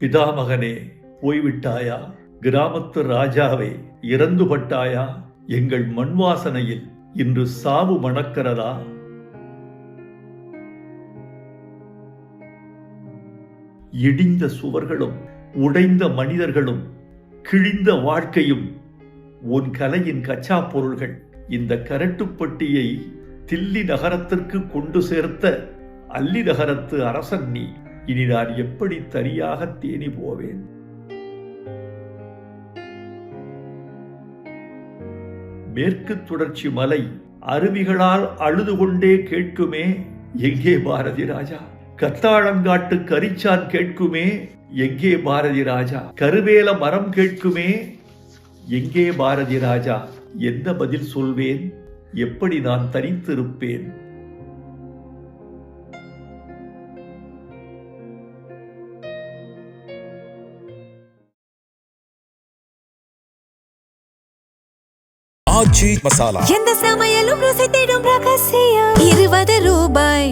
பிதாமகனே போய்விட்டாயா? கிராமத்து ராஜாவே இறந்துபட்டாயா? எங்கள் மண் வாசனையில் இன்று சாவு மணக்கிறதா? இடிந்த சுவர்களும் உடைந்த மனிதர்களும் கிழிந்த வாழ்க்கையும் உன் கலையின் கச்சா பொருள்கள். இந்த கரட்டுப்பட்டியை தில்லி நகரத்திற்கு கொண்டு சேர்த்த அல்லி நகரத்து அரசன் நீ. இனி நான் எப்படி தனியாக தேனி போவேன்? மேற்கு தொடர்ச்சி மலை அருவிகளால் அழுது கொண்டே கேட்குமே, எங்கே பாரதி ராஜா? கத்தாழங்காட்டு கரிச்சான் கேட்குமே, எங்கே பாரதி ராஜா? கருவேல மரம் கேட்குமே, எங்கே பாரதி ராஜா? என்ன பதில் சொல்வேன்? எப்படி நான் தனித்திருப்பேன்? ஆச்சி மசாலா எந்த சமையலும் ருசி தேடும் ரகசியம் 20 ரூபாய்.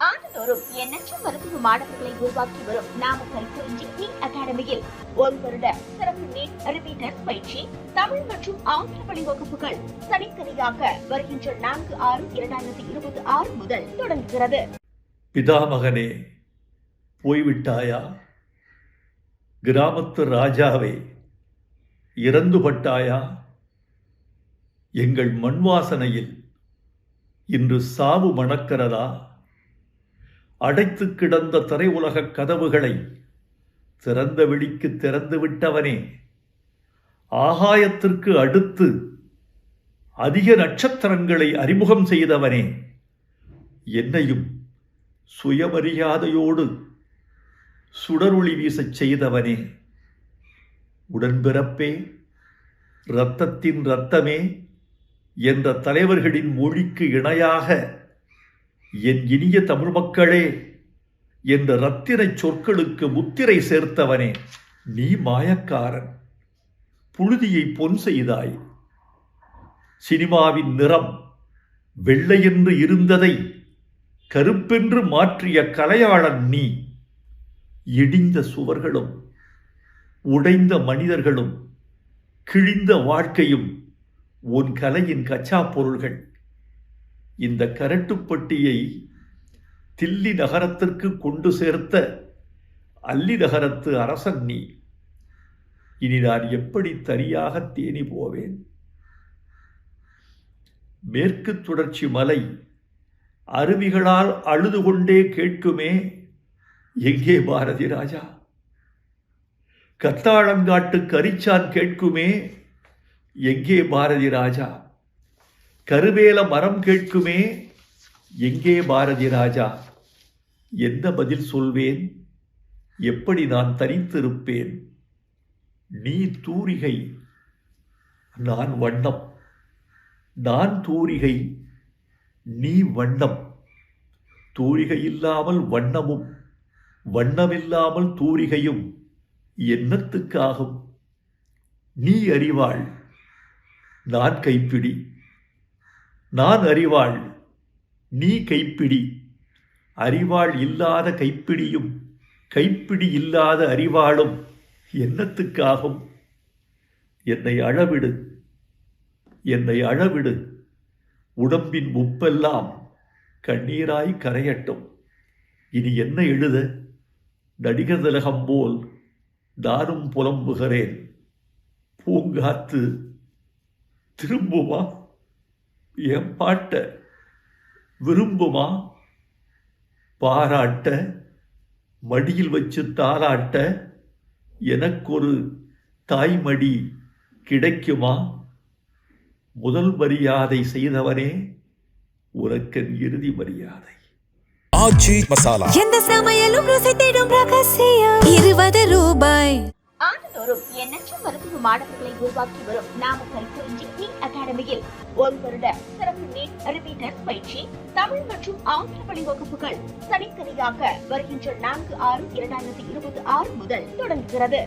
ஆண்டுதோறும் எண்ணற்ற மருத்துவ மாணவர்களை உருவாக்கி வரும் நாமக்கல் குறிஞ்சி நீட் அகாடமியில் ஒரு வருட சிறப்பு நீட் ரிப்பீட்டர் பயிற்சி. தமிழ் மற்றும் ஆங்கில வழி வகுப்புகள் தனித்தனியாக வருகின்ற 4/6/2026 முதல் தொடங்குகிறது. பிதாமகனே போய்விட்டாயா? கிராமத்து ராஜாவே இறந்துபட்டாயா? எங்கள் மண் வாசனையில் இன்று சாவு மணக்கிறதா? அடைத்து கிடந்த திரை உலக கதவுகளை திறந்த வெளிக்கு திறந்து விட்டவனே, ஆகாயத்திற்கு அடுத்து அதிக நட்சத்திரங்களை அறிமுகம் செய்தவனே, என்னையும் சுயமரியாதையோடு சுடரொளி வீசச் செய்தவனே, உடன்பிறப்பே, இரத்தத்தின் இரத்தமே என்ற தலைவர்களின் மொழிக்கு இணையாக என் இனிய தமிழ் மக்களே என்ற ரத்தின சொற்களுக்கு முத்திரை சேர்த்தவனே, நீ மாயக்காரன். புழுதியை பொன் செய்தாய். சினிமாவின் நிறம் வெள்ளையென்று இருந்ததை கருப்பென்று மாற்றிய கலையாளன் நீ. இடிந்த சுவர்களும் உடைந்த மனிதர்களும் கிழிந்த வாழ்க்கையும் உன் கலையின் கச்சா பொருள்கள். இந்த கரட்டுப்பட்டியை தில்லி நகரத்திற்கு கொண்டு சேர்த்த அல்லி நகரத்து அரசன் நீ. இனி நான் எப்படி தனியாக தேனி போவேன்? மேற்கு தொடர்ச்சி மலை அருவிகளால் அழுது கொண்டே கேட்குமே, எங்கே பாரதி ராஜா? கத்தாழங்காட்டு கரிச்சான் கேட்குமே, எங்கே பாரதி ராஜா? கருவேல மரம் கேட்குமே, எங்கே பாரதி ராஜா? என்ன பதில் சொல்வேன்? எப்படி நான் தனித்திருப்பேன்? நீ தூரிகை, நான் வண்ணம். நான் தூரிகை, நீ வண்ணம். தூரிகை இல்லாமல் வண்ணமும் வண்ணமில்லாமல் தூரிகையும் என்னத்துக்காகும்? நீ அறிவாள், நான் கைப்பிடி. நான் அறிவாள், நீ கைப்பிடி. அறிவாள் இல்லாத கைப்பிடியும் கைப்பிடி இல்லாத அறிவாளும் என்னத்துக்காகும்? என்னை அழவிடு, என்னை அழவிடு. உடம்பின் உப்பெல்லாம் கண்ணீராய் கரையட்டும். இனி என்ன எழுத? நடிகர் திலகம் போல் நானும் புலம்புகிறேன். பூங்காத்து திரும்புமா? என் பாட்ட விரும்புமா? பாராட்ட, மடியில் வச்சு தாராட்ட எனக்கொரு தாய்மடி கிடைக்குமா? முதல் மரியாதை செய்தவனே, உனக்கென் இறுதி மரியாதை. ஆச்சி மசாலா எந்த சமையலும் ருசி தேடும் ரகசியம் 20 ரூபாய். ஆண்டுதோறும் எண்ணற்ற மருத்துவ மாணவர்களை உருவாக்கி வரும் நாமக்கல் குறிஞ்சி நீட் அகாடமியில் ஒரு வருட சிறப்பு நீட் ரிப்பீட்டர் பயிற்சி. தமிழ் மற்றும் ஆங்கில வழி வகுப்புகள் தனித்தனியாக வருகின்ற 4/6/2026 முதல் தொடங்குகிறது.